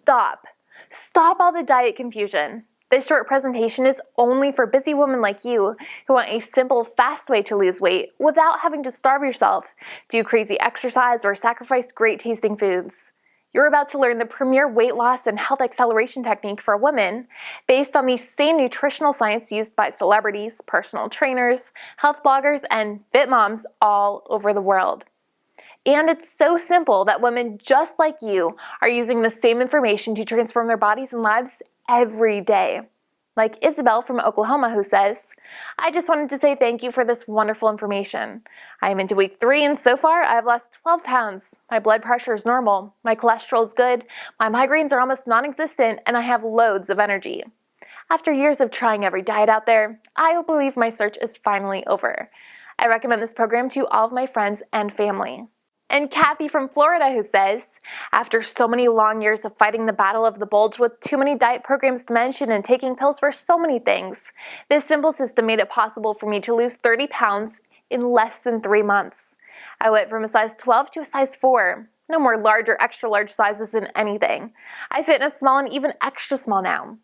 stop. Stop all the diet confusion. This short presentation is only for busy women like you who want a simple, fast way to lose weight without having to starve yourself, do crazy exercise, or sacrifice great tasting foods. You're about to learn the premier weight loss and health acceleration technique for women based on the same nutritional science used by celebrities, personal trainers, health bloggers, and fit moms all over the world. And it's so simple that women just like you are using the same information to transform their bodies and lives every day. Like Isabel from Oklahoma, who says, "I just wanted to say thank you for this wonderful information. I am into week 3 and so far I've lost 12 pounds. My blood pressure is normal, my cholesterol is good, my migraines are almost non-existent, and I have loads of energy. After years of trying every diet out there, I believe my search is finally over. I recommend this program to all of my friends and family." And Kathy from Florida, who says, "After so many long years of fighting the battle of the bulge with too many diet programs to mention and taking pills for so many things, this simple system made it possible for me to lose 30 pounds in less than 3 months. I went from a size 12 to a size 4. No more large or extra large sizes in anything. I fit in a small and even extra small now.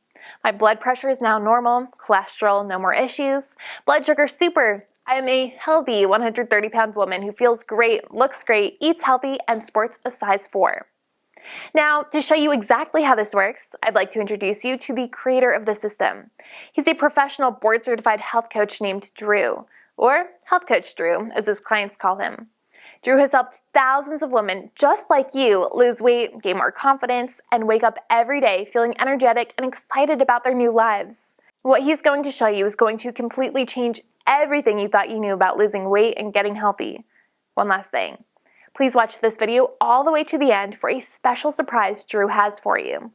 My blood pressure is now normal, cholesterol, no more issues, blood sugar super. I am a healthy 130-pound woman who feels great, looks great, eats healthy, and sports a size 4. Now, to show you exactly how this works, I'd like to introduce you to the creator of the system. He's a professional board-certified health coach named Drew, or Health Coach Drew, as his clients call him. Drew has helped thousands of women just like you lose weight, gain more confidence, and wake up every day feeling energetic and excited about their new lives. What he's going to show you is going to completely change everything you thought you knew about losing weight and getting healthy. One last thing. Please watch this video all the way to the end for a special surprise Drew has for you.